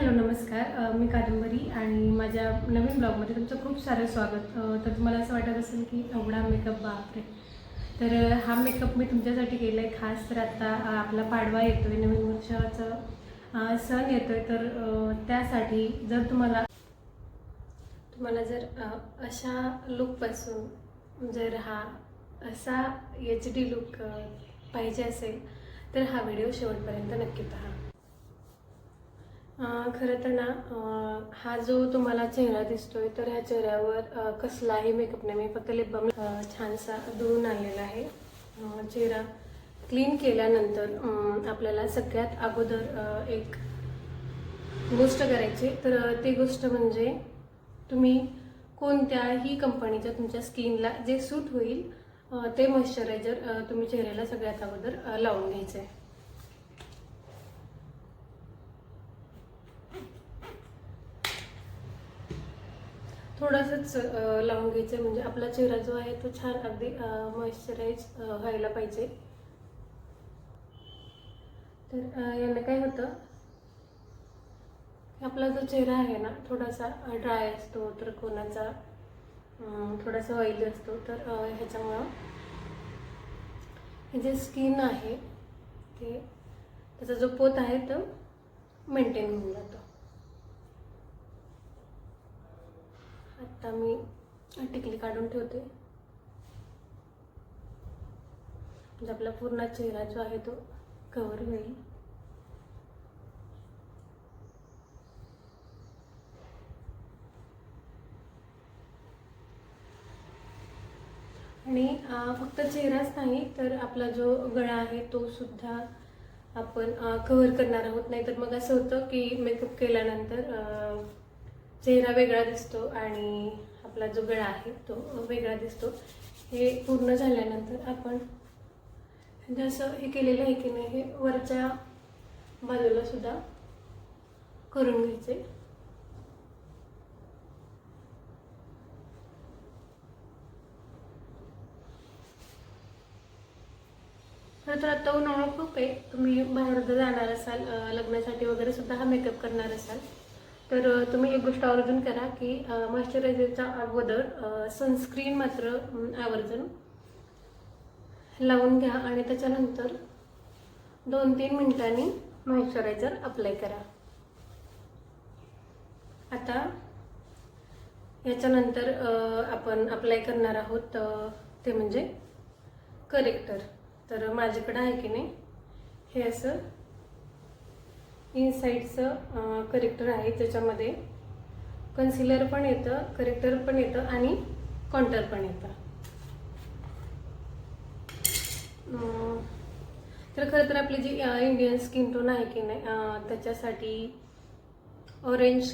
Hello नमस्कार. मी कादंबरी आणि माझ्या नवीन ब्लॉगमध्ये तुमचं खूप सारं स्वागत. तर तुम्हाला असं वाटत असेल की एवढा मेकअप बापरे. तर हा मेकअप मी तुमच्यासाठी केला आहे खास. तर आता आपला पाडवा येतो आहे, नवीन वर्षाचा सण येतो आहे. तर त्यासाठी जर तुम्हाला जर अशा लुकपासून जर हा असा HD लुक पाहिजे असेल तर हा व्हिडिओ शेवटपर्यंत नक्की पहा. खरं तर ना, हा जो तुम्हाला चेहरा दिसतोय तर ह्या चेहऱ्यावर कसलाही मेकअप नाही. मी फक्त लिप बाम छानसा धुवून आणलेला आहे. चेहरा क्लीन केल्यानंतर आपल्याला सगळ्यात अगोदर एक गोष्ट करायची. तर ती गोष्ट म्हणजे तुम्ही कोणत्याही कंपनीच्या तुमच्या स्किनला जे सूट होईल ते मॉइश्चरायझर तुम्ही चेहऱ्याला सगळ्यात अगोदर लावून घ्यायचं आहे. थोडंसंच लावून घ्यायचं, म्हणजे आपला चेहरा जो आहे तो छान अगदी मॉइश्चराईज व्हायला पाहिजे. तर यानं काय होतं, आपला जो चेहरा आहे ना थोडासा ड्राय असतो, तर कोणाचा थोडासा ऑइली असतो. तर ह्याच्यामुळं हे जे स्किन आहे ते त्याचा जो पोत आहे तो मेंटेन होऊन जातो. आता मी टिकली काढून ठेवते, म्हणजे आपला पूर्ण चेहरा जो आहे तो कव्हर होईल. आणि फक्त चेहराच नाही तर आपला जो गळा आहे तो सुद्धा आपण कव्हर करणार आहोत. नाहीतर मग असं होतं की मेकअप केल्यानंतर चेहरा वेगळा दिसतो आणि आपला जो गळा आहे तो वेगळा दिसतो. हे पूर्ण झाल्यानंतर आपण जसं हे केलेलं आहे की नाही, हे वरच्या बाजूला सुद्धा करून घ्यायचे. खरं तर आता उन्हाळा खूप आहे. तुम्ही बाहेर जर जाणार असाल, लग्नासाठी वगैरे सुद्धा हा मेकअप करणार असाल तर तुम्ही एक गोष्ट आवर्जून करा की मॉइश्चरायझरच्या अगोदर सनस्क्रीन मात्र आवर्जून लावून घ्या आणि त्याच्यानंतर 2-3 मिनिटांनी मॉइश्चरायझर अप्लाय करा. आता याच्यानंतर आपण अप्लाय करणार आहोत ते म्हणजे करेक्टर. तर माझ्याकडे आहे की नाही हे असं इनसाईडचं करेक्टर आहे, ज्याच्यामध्ये कन्सिलर पण येतं, करेक्टर पण येतं आणि कॉन्टर पण येतं. तर खरं तर आपली जी इंडियन स्किन टोन आहे की नाही त्याच्यासाठी ऑरेंज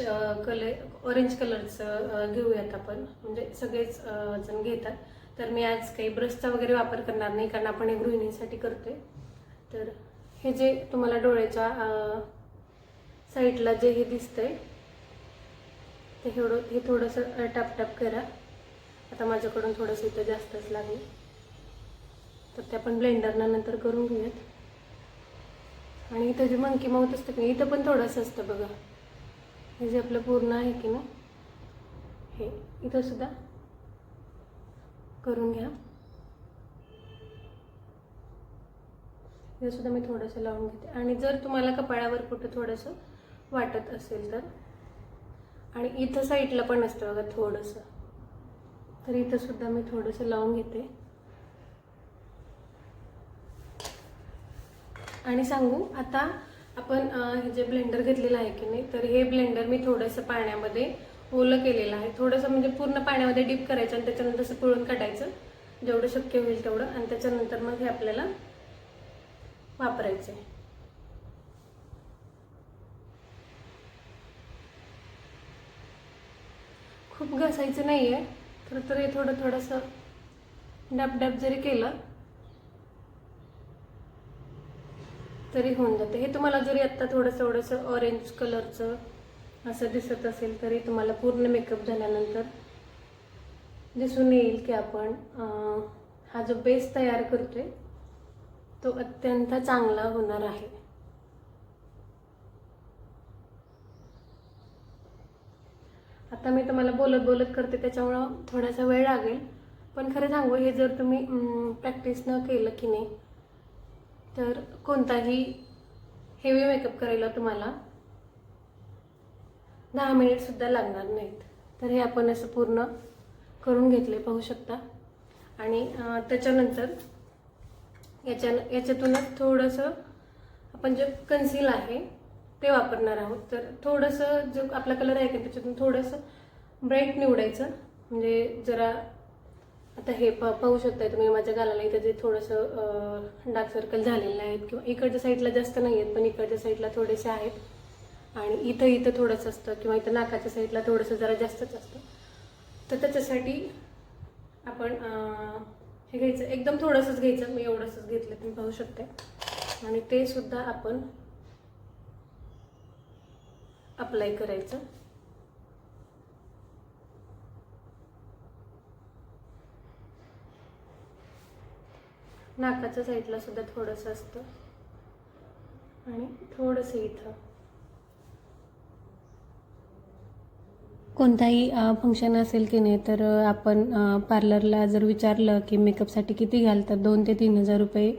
कलरचं घेऊयात आपण, म्हणजे सगळेच जण घेतात. तर मी आज काही ब्रशचा वगैरे वापर करणार नाही, कारण आपण हे गृहिणींसाठी करतोय. तर हे जे तुम्हाला डोळ्याच्या साईडला जे हे दिसतंय ते हे थोडंसं टाप करा. आता माझ्याकडून थोडंसं इथं जास्तच लागेल, तर ते आपण ब्लेंडरनं नंतर करून घेऊयात. आणि इथं जे मंकी माउथ असतं की इथं पण थोडंसं असतं बघा, हे जे आपलं पूर्ण आहे की नाही हे इथं सुद्धा करून घ्या. हे सुद्धा मी थोडंसं लावून घेते. आणि जर तुम्हाला कपाळावर कुठं थोडंसं वाटत असेल तर, आणि इथं साईडला पण असतं बघा थोडंसं, तर इथं सुद्धा मी थोडंसं लावून घेते. आणि सांगू आता आपण हे जे ब्लेंडर घेतलेलं आहे की नाही, तर हे ब्लेंडर मी थोडंसं पाण्यामध्ये ओलं केलेलं आहे. थोडंसं म्हणजे पूर्ण पाण्यामध्ये डीप करायचं आणि त्याच्यानंतर असं पिळून काढायचं जेवढं शक्य होईल तेवढं, आणि त्याच्यानंतर मग हे आपल्याला वापरायचं आहे. खूप घासायचं नाही आहे. खरं तर हे थोडंसं डॅब जरी केलं तरी होऊन जाते. हे तुम्हाला जरी आत्ता थोडंसं ऑरेंज कलरचं असं दिसत असेल तरी तुम्हाला पूर्ण मेकअप झाल्यानंतर दिसून येईल की आपण हा जो बेस तयार करतोय तो अत्यंत चांगला होणार आहे. आत्ता मी तुम्हाला बोलत बोलत करते त्याच्यामुळं थोडासा वेळ लागेल, पण खरं सांगू हे जर तुम्ही प्रॅक्टिस न केलं की नाही तर कोणताही हेवी मेकअप करायला तुम्हाला 10 मिनिटसुद्धा लागणार नाहीत. तर हे आपण असं पूर्ण करून घेतले पाहू शकता. आणि त्याच्यानंतर याच्यातूनच थोडंसं आपण जे कन्सील आहे ते वापरणार आहोत. तर थोडंसं जो आपला कलर आहे की त्याच्यातून थोडंसं ब्राईट निवडायचं. म्हणजे जरा आता हे पाहू शकताय तुम्ही माझ्या गालाला इथं जे थोडंसं डार्क सर्कल झालेलं आहेत किंवा इकडच्या साईडला जास्त नाही आहेत पण इकडच्या साईडला थोडेसे आहेत आणि इथं थोडंसं असतं किंवा इथं नाकाच्या साईडला थोडंसं जरा जास्तच असतं. तर त्याच्यासाठी आपण हे घ्यायचं, एकदम थोडंसंच घ्यायचं. मी एवढंसंच घेतलं तुम्ही पाहू शकता. आणि ते सुद्धा आपण अप्लाय करायचं. नाकाच्या साईडला सुद्धा थोडंसं असतं आणि थोडंसं इथं. कोणताही फंक्शन असेल की नाही तर आपण पार्लरला जर विचारलं की मेकअपसाठी किती घ्याल तर 2,000 ते 3,000 रुपये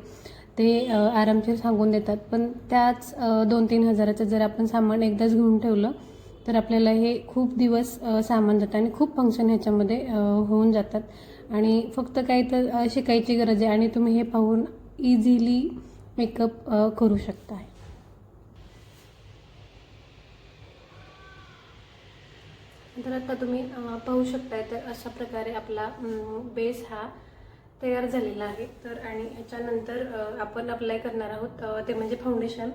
ते आरामशीर सांगून देतात. पण त्याच 2-3 हजाराचं जर आपण सामान एकदाच घेऊन ठेवलं तर आपल्याला हे खूप दिवस सामान जातं आणि खूप फंक्शन ह्याच्यामध्ये होऊन जातात. आणि फक्त काही तर शिकायची गरज आहे आणि तुम्ही हे पाहून इझिली मेकअप करू शकता. तर आता तुम्ही पाहू शकताय तर अशा प्रकारे आपला बेस हा तयार झालेला आहे. तर आणि ह्याच्यानंतर आपण अप्लाय करणार आहोत ते म्हणजे फाउंडेशन.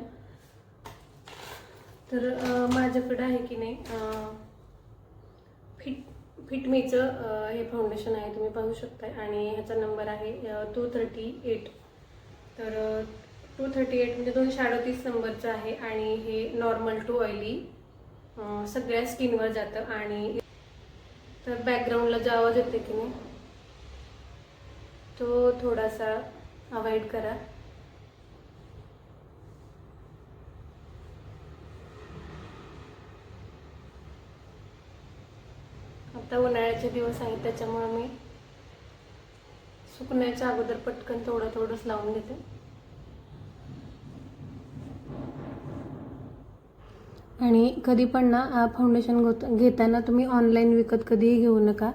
तर माझ्याकडं आहे की नाही फिटमीचं हे फाउंडेशन आहे तुम्ही पाहू शकताय आणि ह्याचा नंबर आहे 238. तर 238 म्हणजे 238 नंबरचं आहे आणि हे नॉर्मल टू ऑइली सगळ्या स्किनवर जातं. आणि तर बॅकग्राऊंडला जो आवाज येतो की नाही तो थोडासा अवॉइड करा. आता उन्हाळ्याचे दिवस आहेत त्याच्यामुळे मी सुकण्याच्या अगोदर पटकन थोडंच लावून घेते. आणि कधी पण ना फाउंडेशन घेताना तुम्ही ऑनलाईन विकत कधीही घेऊ नका.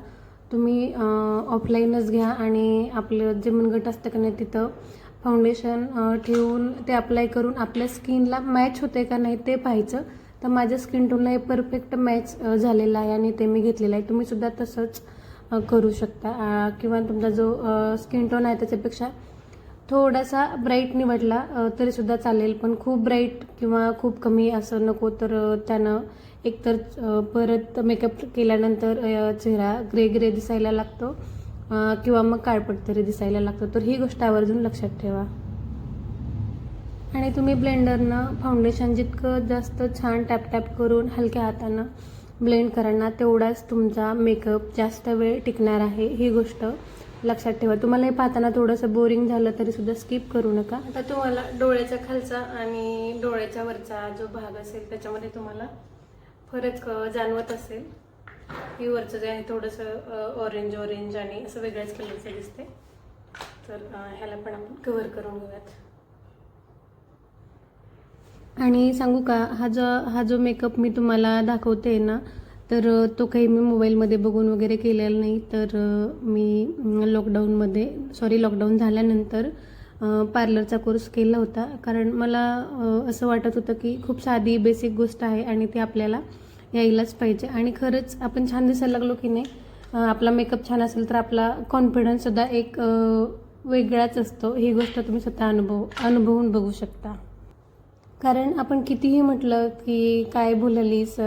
तुम्ही ऑफलाईनच घ्या आणि आपलं जे मनगट असतं का नाही तिथं फाउंडेशन ठेवून ते अप्लाय करून आपल्या स्किनला मॅच होते का नाही ते पाहायचं. तर माझ्या स्किन टोनला हे परफेक्ट मॅच झालेलं आहे आणि ते मी घेतलेलं आहे. तुम्हीसुद्धा तसंच करू शकता. किंवा तुमचा जो स्किन टोन आहे त्याच्यापेक्षा थोडासा ब्राईट निवडला तरीसुद्धा चालेल. पण खूप ब्राईट किंवा खूप कमी असं नको. तर त्यानं एकतर परत मेकअप केल्यानंतर चेहरा ग्रे दिसायला लागतो किंवा मग काळपट तरी दिसायला लागतो. तर ही गोष्ट आवर्जून लक्षात ठेवा. आणि तुम्ही ब्लेंडरनं फाउंडेशन जितकं जास्त छान टॅप करून हलक्या हातानं ब्लेंड करा ना तेवढाच तुमचा मेकअप जास्त वेळ टिकणार आहे. ही गोष्ट लक्षात ठेवा. तुम्हाला हे पाहताना थोडंसं बोरिंग झालं तरी सुद्धा स्किप करू नका. आता तुम्हाला डोळ्याच्या खालचा आणि डोळ्याच्या वरचा जो भाग असेल त्याच्यामध्ये तुम्हाला फरक जाणवत असेल. ही वरचं जे आहे थोडंसं ऑरेंज आणि असं वेगळ्याच कलरचं दिसते. तर ह्याला पण आपण कव्हर करून घेऊयात. आणि सांगू का हा जो मेकअप मी तुम्हाला दाखवते ना तर तो काही मी मोबाईलमध्ये बघून वगैरे केलेला नाही. तर मी लॉकडाऊन झाल्यानंतर पार्लरचा कोर्स केला होता. कारण मला असं वाटत होतं की खूप साधी बेसिक गोष्ट आहे आणि ती आपल्याला यायलाच पाहिजे. आणि खरंच आपण छान दिसायला लागलो की नाही आपला मेकअप छान असेल तर आपला कॉन्फिडन्ससुद्धा एक वेगळाच असतो. ही गोष्ट तुम्ही स्वतः अनुभवून बघू शकता. कारण आपण कितीही म्हटलं की काय भुललीस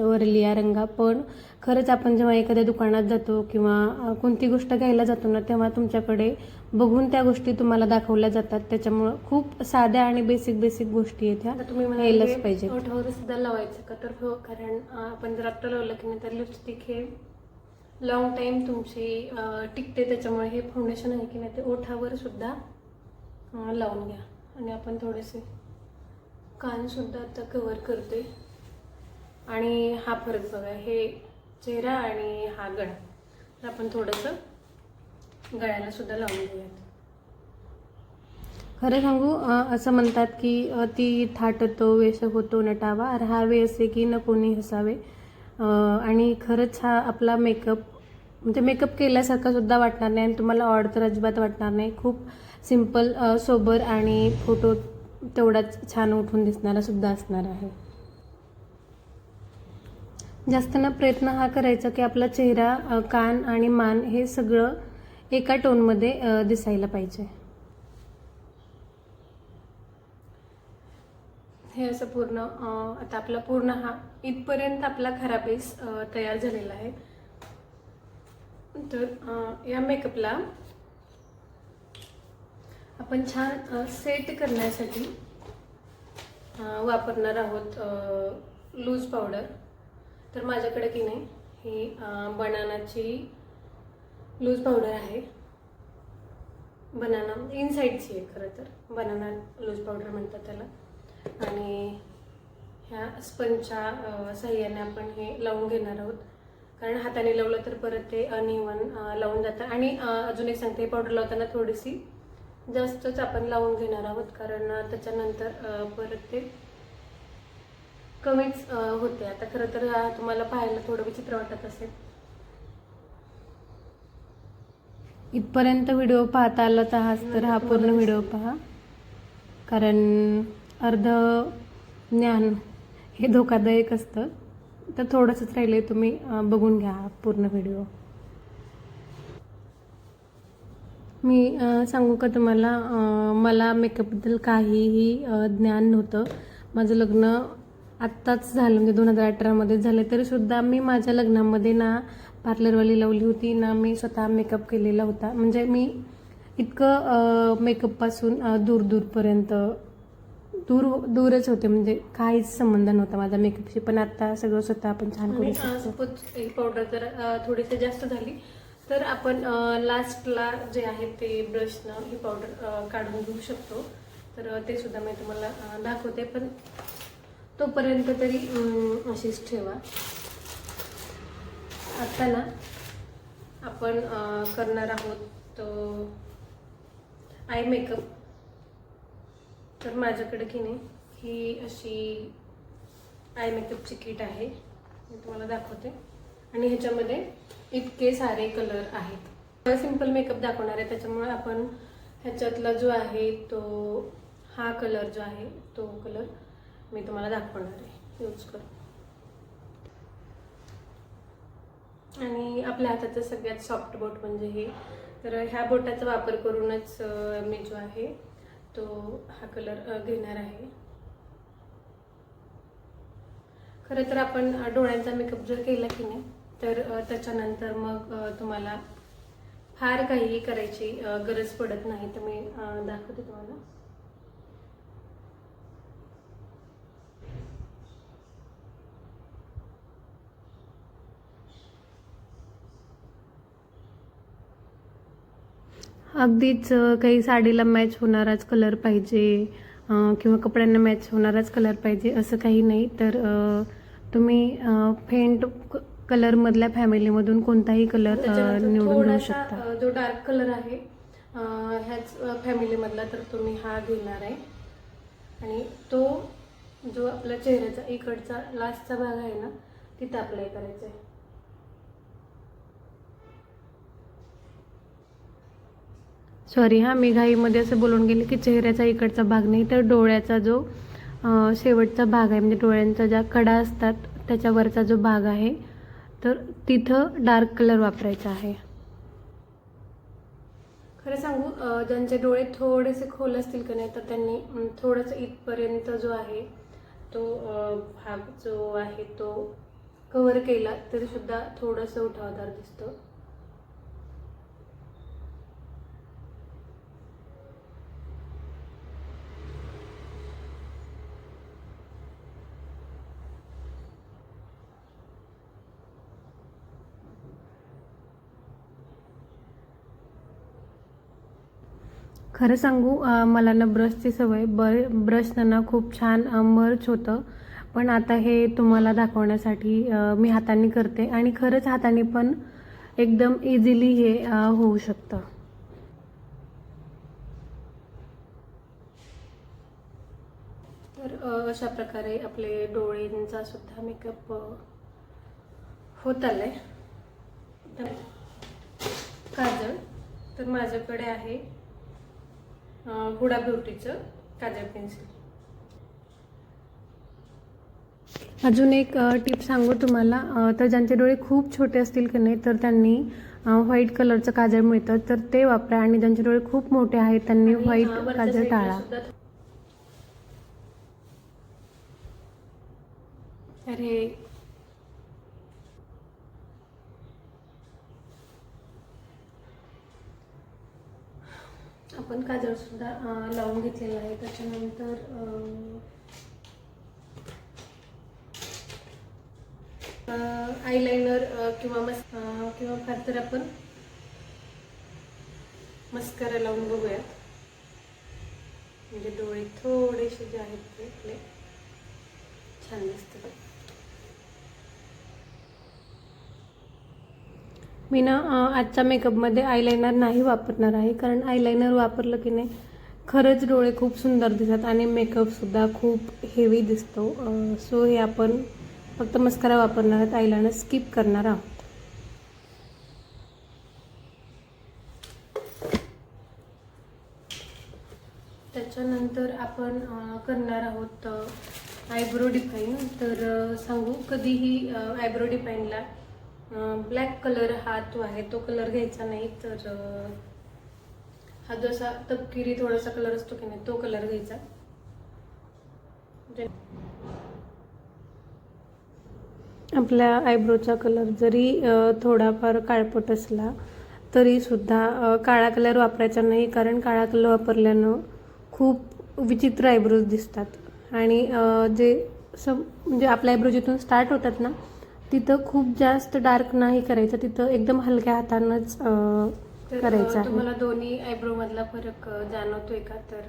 वरली या रंगा, पण खरंच आपण जेव्हा एखाद्या दुकानात जातो किंवा कोणती गोष्ट घ्यायला जातो ना तेव्हा तुमच्याकडे बघून त्या गोष्टी तुम्हाला दाखवल्या जातात. त्याच्यामुळं खूप साध्या आणि बेसिक गोष्टी आहेत ह्या तुम्ही यायलाच पाहिजे. ओठावर सुद्धा लावायचं का तर हो, कारण आपण जर आत्ता लावलं की नाही तर लिपस्टिक हे लॉंग टाईम तुमची टिकते. त्याच्यामुळे हे फाउंडेशन आहे की नाही ते ओठावर सुद्धा लावून घ्या. आणि आपण थोडेसे कानसुद्धा आता कव्हर करते. आणि हा फरक बघा, हे चेहरा आणि हा गळा. तर आपण थोडंसं गळ्याला सुद्धा लावून घेऊयात. खरं सांगू असं म्हणतात की ती थाटतो वेश होतो नटावा, राहावे असे की न कोणी हसावे. आणि खरंच हा आपला मेकअप म्हणजे मेकअप केल्यासारखं सुद्धा वाटणार नाही आणि तुम्हाला ऑड तर अजिबात वाटणार नाही. खूप सिम्पल, सोबर आणि फोटो तेवढाच छान उठून दिसणारा सुद्धा असणार आहे. जास्त ना प्रयत्न हा करायचा की आपला चेहरा, कान आणि मान हे सगळं एका टोनमध्ये दिसायला पाहिजे. हे असं पूर्ण आता आपला पूर्ण हा इथपर्यंत आपला खरा बेस तयार झालेला आहे. तर या मेकअपला आपण छान सेट करण्यासाठी वापरणार आहोत लूज पावडर. तर माझ्याकडे की नाही ही बनानाची लूज पावडर आहे. बनाना इनसाईडची आहे खरं तर, बनाना लूज पावडर म्हणतात त्याला. आणि ह्या स्पंजच्या साह्याने आपण हे लावून घेणार आहोत, कारण हाताने लावलं तर परत ते अनइवन लावून जातं. आणि अजून एक सांगते, पावडर लावताना थोडीशी जास्तच आपण लावून घेणार आहोत, कारण त्याच्यानंतर परत ते कमीच होते. आता खरं तर तुम्हाला पाहायला थोडं विचित्र वाटत असेल. इथपर्यंत व्हिडिओ पाहता आलाच आहात तर हा पूर्ण व्हिडिओ पहा, कारण अर्ध ज्ञान हे धोकादायक असतं. तर थोडंसंच राहिलं, तुम्ही बघून घ्या पूर्ण व्हिडिओ. मी सांगू का तुम्हाला, मला मेकअपबद्दल काहीही ज्ञान नव्हतं. माझं लग्न आत्ताच झालं, म्हणजे 2018मध्ये झालं. तरीसुद्धा मी माझ्या लग्नामध्ये ना पार्लरवाली लावली होती, ना मी स्वतः मेकअप केलेला होता. म्हणजे मी इतकं मेकअपपासून दूरपर्यंत दूरच होते, म्हणजे काहीच संबंध नव्हता माझा मेकअपशी. पण आता सगळं स्वतः आपण छान करू शकतो. सपोज ही पावडर जर थोडीशी जास्त झाली तर आपण लास्टला जे आहे ते ब्रशनं ही पावडर काढून घेऊ शकतो. तर ते सुद्धा मी तुम्हाला दाखवते, पण तोपर्यंत तरी अशीच ठेवा. आता ना आपण करणार आहोत आय मेकअप. तर माझ्याकडे की नाही ही अशी आय मेकअपची किट आहे, मी तुम्हाला दाखवते. आणि ह्याच्यामध्ये इतके सारे कलर आहेत. सिंपल मेकअप दाखवणार आहे, त्याच्यामुळे आपण ह्याच्यातला जो आहे तो हा कलर जो आहे तो कलर मी तुम्हाला दाखवणार आहे यूज करून. आणि आपल्या हाताचं सगळ्यात सॉफ्ट बोट म्हणजे हे. तर ह्या बोटाचा वापर करूनच मी जो आहे तो हा कलर घेणार आहे. खरं तर आपण डोळ्यांचा मेकअप जर केला की नाही तर त्याच्यानंतर मग तुम्हाला फार काही करायची गरज पडत नाही. तर मी दाखवते तुम्हाला. अगदीच काही साडीला मॅच होणाराच कलर पाहिजे किंवा कपड्यांना मॅच होणाराच कलर पाहिजे असं काही नाही. तर तुम्ही फेंट कलरमधल्या फॅमिलीमधून कोणताही कलर निवडून घेऊ शकता. जो डार्क कलर आहे ह्याच फॅमिलीमधला तर तुम्ही हा घेणार आहे. आणि तो जो आपल्या चेहऱ्याचा इकडचा लास्टचा भाग आहे ना तिथं अप्लाय करायचा आहे. सॉरी मी घाईमध्ये असं बोलून गेले की चेहऱ्याचा इकडचा भाग नाही, तर डोळ्याचा जो शेवटचा भाग आहे, म्हणजे डोळ्यांच्या ज्या कडा असतात त्याच्यावरचा जो भाग आहे, तर तिथं डार्क कलर वापरायचा आहे. खरं सांगू, ज्यांचे डोळे थोडेसे खोल असतील का नाही तर त्यांनी थोडंसं इथपर्यंत जो आहे तो भाग जो आहे तो कव्हर केला तरी सुद्धा थोडंसं उठावदार दिसतं. खरं सांगू, मला ना ब्रशची सवय, ब्रशनं ना खूप छान मर्च होतं. पण आता हे तुम्हाला दाखवण्यासाठी मी हाताने करते आणि खरंच हाताने पण एकदम इझिली हे होऊ शकतं. तर अशा प्रकारे आपले डोळ्यांचा सुद्धा मेकअप होत आलाय. तर काजळ तर माझ्याकडे आहे हुडा ब्युटीचं काजळ पेन्सिल. अजून एक टिप सांगू तुम्हाला, तर ज्यांचे डोळे खूप छोटे असतील की नाही तर त्यांनी व्हाईट कलरचं काजळ मिळतं तर ते वापरा, आणि ज्यांचे डोळे खूप मोठे आहेत त्यांनी व्हाईट काजळ टाळा. अरे आपण काजळ सुद्धा लावून घेतलेलं आहे. त्याच्यानंतर आयलाइनर किंवा फार तर आपण मस्कारा लावून बघूयात. म्हणजे डोळे थोडेसे जे आहेत ते आपले छान दिसतात. मी ना आजच्या मेकअपमध्ये आयलाइनर नाही वापरणार आहे, कारण आयलाइनर वापरलं की नाही खरंच डोळे खूप सुंदर दिसतात आणि मेकअपसुद्धा खूप हेवी दिसतो. सो हे आपण फक्त मस्कारा वापरणार आहोत, आयलाइनर स्किप करणार आहोत. त्याच्यानंतर आपण करणार आहोत आयब्रो डिफाईन. तर सांगू, कधीही आयब्रो डिफाईनला ब्लॅक कलर हा जो आहे तो कलर घ्यायचा नाही. तर हा जो असा तपकिरी थोडासा कलर असतो की नाही तो कलर घ्यायचा. आपल्या आयब्रोचा कलर जरी थोडाफार काळपट असला तरी सुद्धा काळा कलर वापरायचा नाही, कारण काळा कलर वापरल्यानं खूप विचित्र आयब्रोज दिसतात. आणि म्हणजे आपल्या आयब्रो जिथून स्टार्ट होतात ना तिथं खूप जास्त डार्क नाही करायचं, तिथं एकदम हलक्या हातानंच करायचं आहे. तुम्हाला दोन्ही आयब्रो मधला फरक जाणवतोय का? तर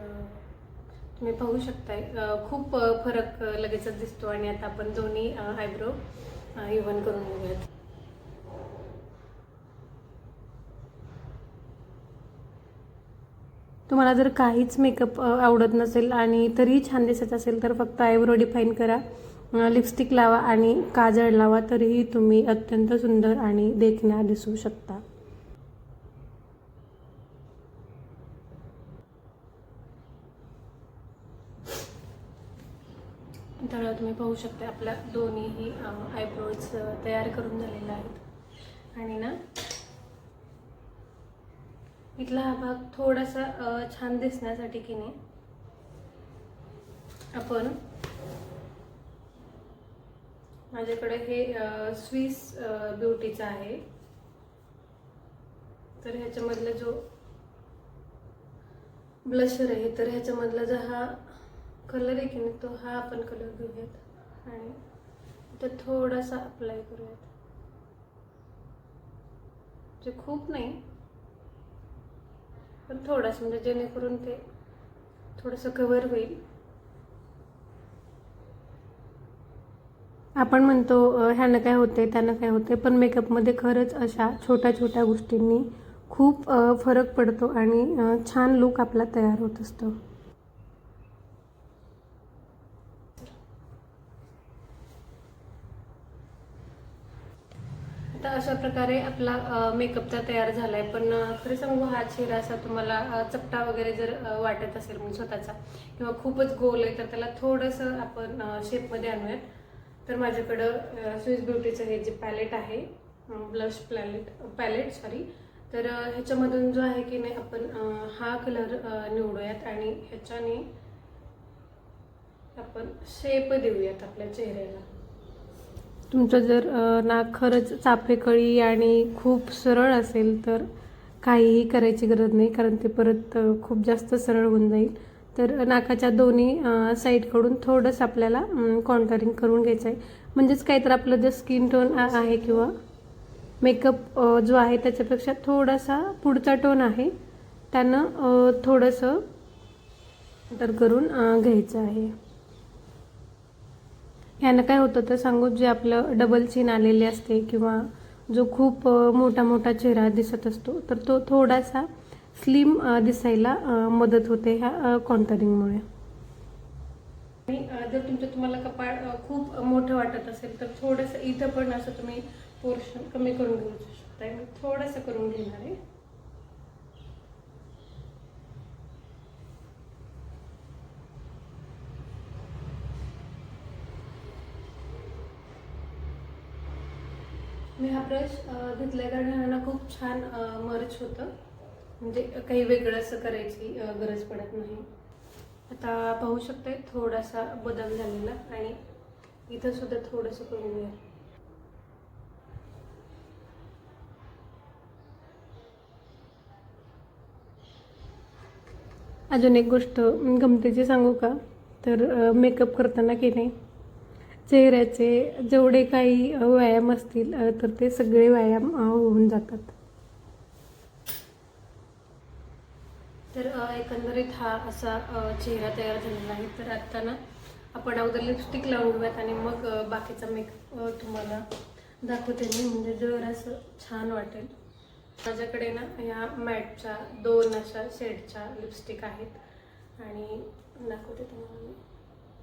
तुम्ही पाहू शकताय खूप फरक लगेचच दिसतो. आणि आता आपण दोन्ही आयब्रो इव्हन करून घेऊयात. तुम्हाला जर काहीच मेकअप आवडत नसेल आणि तरीही छान दिसत असेल तर फक्त आयब्रो डिफाईन करा, लिपस्टिक लावा आणि काजळ लावा, तरीही तुम्ही अत्यंत सुंदर आणि देखण्या दिसू शकता. तर तुम्ही पाहू शकता आपल्या दोन्हीही आयब्रोज तयार करून झालेले आहेत. आणि ना इथला हा भाग थोडासा छान दिसण्यासाठी की नाही आपण माझ्याकडे हे स्विस ब्युटीचं आहे. तर ह्याच्यामधला जो ब्लशर आहे तर ह्याच्यामधला जो हा कलर आहे की नाही तो हा आपण कलर घेऊयात आणि तो थोडासा अप्लाय करूयात. जे खूप नाही पण थोडासा, म्हणजे जेणेकरून ते थोडंसं कव्हर होईल. आपण म्हणतो ह्यानं काय होते त्यानं काय होते, पण मेकअपमध्ये खरंच अशा छोट्या छोट्या गोष्टींनी खूप फरक पडतो आणि छान लुक आपला तयार होत असतो. आता अशा प्रकारे आपला मेकअप तर तयार झालाय. पण खरं सांगू, हा चेहरा असा तुम्हाला चपटा वगैरे जर वाटत असेल म्हणजे स्वतःचा, किंवा खूपच गोल आहे, तर त्याला थोडंसं आपण शेपमध्ये आणूयात. तर माझ्याकडं स्विस ब्युटीचं हे जे पॅलेट आहे, ब्लश पॅलेट सॉरी, तर ह्याच्यामधून जो आहे की नाही आपण हा कलर निवडूयात आणि ह्याच्याने आपण शेप देऊयात आपल्या चेहऱ्याला. तुमचं जर नाक खरंच चाफेकळी आणि खूप सरळ असेल तर काहीही करायची गरज नाही, कारण ते परत खूप जास्त सरळ होऊन जाईल. तर नाकाच्या दोन्ही साईडकडून थोडंसं आपल्याला कॉन्टरिंग करून घ्यायचं आहे. म्हणजेच काहीतर आपलं जे स्किन टोन आहे किंवा मेकअप जो आहे त्याच्यापेक्षा थोडासा पुढचा टोन आहे त्यानं थोडंसं करून घ्यायचं आहे. यानं काय होतं तर सांगू, जे आपलं डबल चिन आलेले असते किंवा जो खूप मोठा मोठा चेहरा दिसत असतो तर तो थोडासा स्लिम दिसायला मदत होते ह्या कॉन्टरिंगमुळे. आणि जर तुम्हाला कपाळ खूप मोठं वाटत असेल तर थोडंसं इथं पण असं तुम्ही पोर्शन कमी करून घेऊ शकता. मी थोडंसं करून घेणार आहे. मी हा ब्रश घेतल्या कारणानं खूप छान मर्ज होतं, म्हणजे काही वेगळं असं करायची गरज पडत नाही. आता पाहू शकताय थोडासा बदल झालेला आणि इथं सुद्धा थोडंसं करून घ्या. अजून एक गोष्ट गमतीची सांगू का, तर मेकअप करताना की नाही चेहऱ्याचे जेवढे काही व्यायाम असतील तर ते सगळे व्यायाम होऊन जातात. तर एकंदरीत हा असा चेहरा तयार झालेला आहे. तर आत्ता ना आपण अगोदर लिपस्टिक लावून घेऊयात आणि मग बाकीचा मेकअप तुम्हाला दाखवते मी, म्हणजे जरासं छान वाटेल. माझ्याकडे ना ह्या मॅटच्या 2 अशा शेडच्या लिपस्टिक आहेत आणि दाखवते तुम्हाला मी.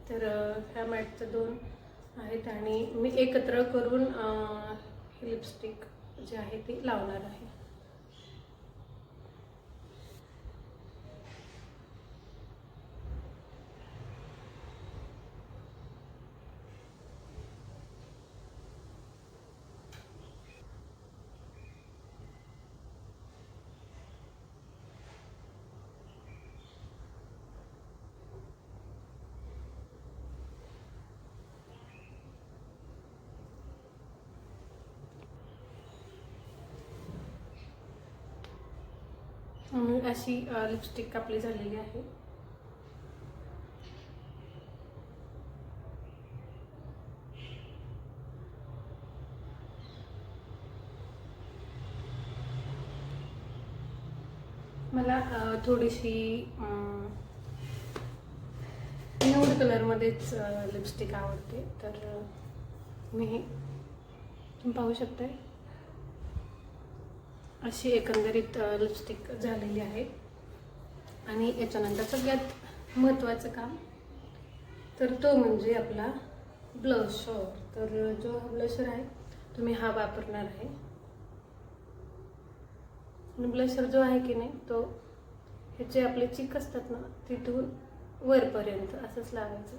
तर ह्या मॅटच्या 2 आहेत आणि मी एकत्र करून ही लिपस्टिक जी आहे ती लावणार आहे. अशी लिपस्टिक आपली झालेली आहे. मला थोडीशी न्यूड कलरमध्येच लिपस्टिक आवडते, तर मी तुम्ही पाहू शकताय अशी एकंदरीत लिपस्टिक झालेली आहे. आणि याच्यानंतर सगळ्यात महत्त्वाचं काम तर तो म्हणजे आपला ब्लशर. तर जो हा ब्लशर आहे तो मी हा वापरणार आहे. आणि ब्लशर जो आहे की नाही तो हे जे आपले चिक असतात ना तिथून वरपर्यंत असंच लावायचं.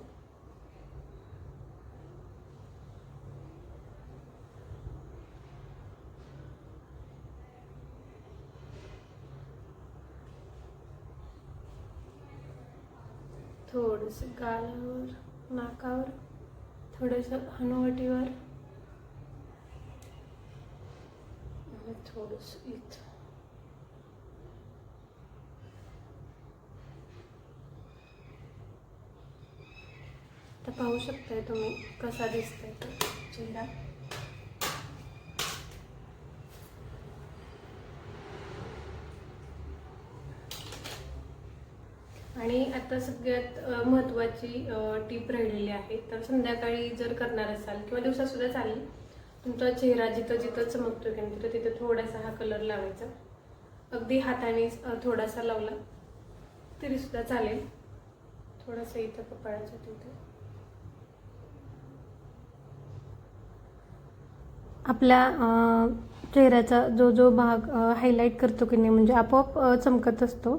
थोडंसं गालावर, नाकावर, थोडंसं हनुवटीवर आणि थोडंसं इथं. तर पाहू शकताय तुम्ही कसा दिसतोय तो चेहरा. आणि आता सगळ्यात महत्त्वाची टीप राहिलेली आहे. तर संध्याकाळी जर करणार असाल किंवा दिवसासुद्धा चालेल, तुमचा चेहरा जिथं जिथं चमकतो की नाही तिथं तिथं थोडासा हा कलर लावायचा. अगदी हाताने थोडासा लावला तरी सुद्धा चालेल. थोडासा इथं कपाळाच्या तिथं. आपल्या चेहऱ्याचा जो जो भाग हायलाईट करतो की नाही, म्हणजे आपोआप चमकत असतो,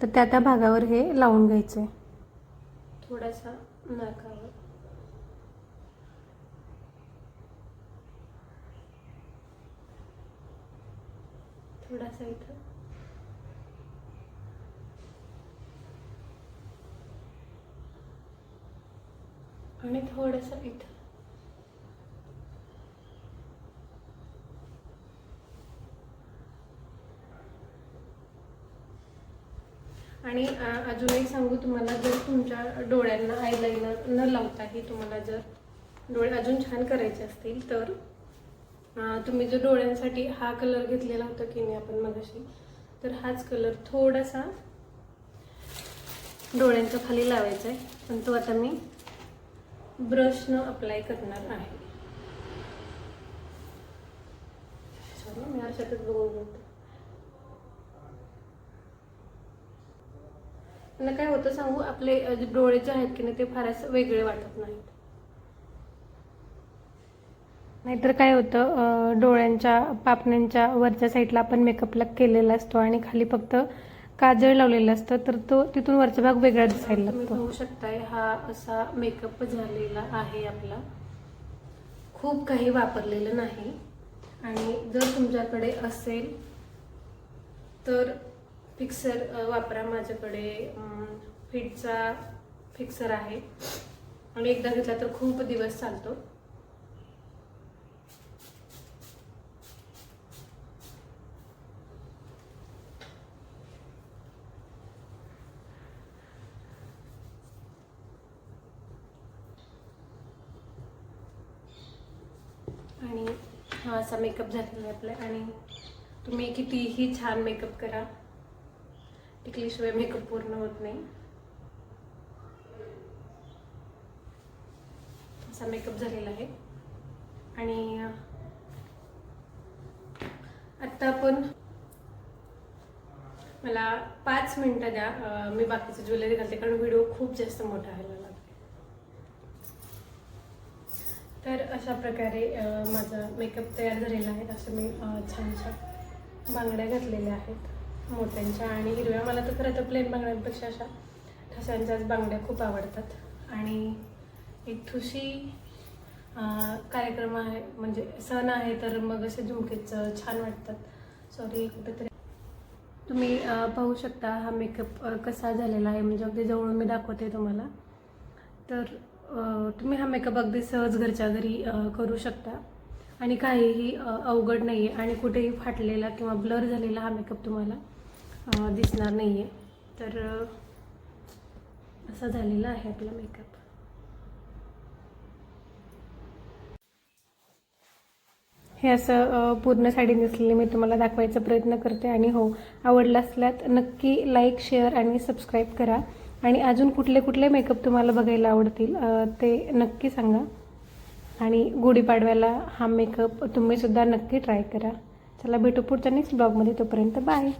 तर त्या भागावर हे लावून घ्यायचं आहे. थोडासा नाकावर, थोडासा इथं आणि थोडंसं इथं. आणि अजूनही सांगू तुम्हाला, जर तुमच्या डोळ्यांना आयलाइनर न लावताही तुम्हाला जर डोळे अजून छान करायचे असतील तर तुम्ही जो डोळ्यांसाठी हा कलर घेतलेला होता की नाही आपण मगाशी, तर हाच कलर थोडासा डोळ्यांच्या खाली लावायचा आहे. पण तो आता मी ब्रशनं अप्लाय करणार आहे. सॉरी, मी अशातच बघून बोलते. आणि काय होतं सांगू, आपले जे डोळे जे आहेत की नाही ते फारच वेगळे वाटत नाहीत. नाहीतर काय होतं, डोळ्यांच्या पापण्यांच्या वरच्या साईडला आपण मेकअपला केलेला असतो आणि खाली फक्त काजळ लावलेलं असतं, तर तो तिथून वरचा भाग वेगळा दिसायला लागतो. तुम्ही पाहू शकताय, हा असा मेकअप झालेला आहे आपला. खूप काही वापरलेलं नाही. आणि जर तुमच्याकडे असेल तर फिक्सर वापरा. माझ्याकडे फिटचा फिक्सर आहे आणि एकदा घेतला तर खूप दिवस चालतो. आणि हा असा मेकअप झालेला आहे आपला. आणि तुम्ही कितीही छान मेकअप करा, टिकलीशिवाय मेकअप पूर्ण होत नाही. असा मेकअप झालेला आहे. आणि आत्ता आपण मला 5 मिनिटं द्या, मी बाकीचं ज्वेलरी घालते, कारण व्हिडिओ खूप जास्त मोठा व्हायला लागला. तर अशा प्रकारे माझा मेकअप तयार झालेला आहे. असं मी छानशा बांगड्या घातलेल्या आहेत मोत्यांच्या आणि हिरव्या. मला तर खरं तर प्लेन बांगड्यांपेक्षा अशा ठशांच्याच बांगड्या खूप आवडतात. आणि एक ठुशी कार्यक्रम आहे, म्हणजे सण आहे, तर मग असे झुमकेच छान वाटतात. सॉरी, कुठेतरी तुम्ही पाहू शकता हा मेकअप कसा झालेला आहे, म्हणजे अगदी जवळून मी दाखवते तुम्हाला. तर तुम्ही हा मेकअप अगदी सहज घरच्या घरी करू शकता आणि काहीही अवघड नाही आहे आणि कुठेही फाटलेला किंवा ब्लर झालेला हा मेकअप तुम्हाला दिसणार नाही आहे. तर असा झालेला आहे आपला मेकअप. हे असं पूर्ण साडी नेसलेली मी तुम्हाला दाखवायचा प्रयत्न करते. आणि हो, आवडला असल्यास नक्की लाईक, शेअर आणि सबस्क्राईब करा. आणि अजून कुठले कुठले मेकअप तुम्हाला बघायला आवडतील ते नक्की सांगा. आणि गुढीपाडव्याला हा मेकअप तुम्हीसुद्धा नक्की ट्राय करा. चला, भेटू पुढच्या नेक्स्ट ब्लॉगमध्ये. तोपर्यंत बाय.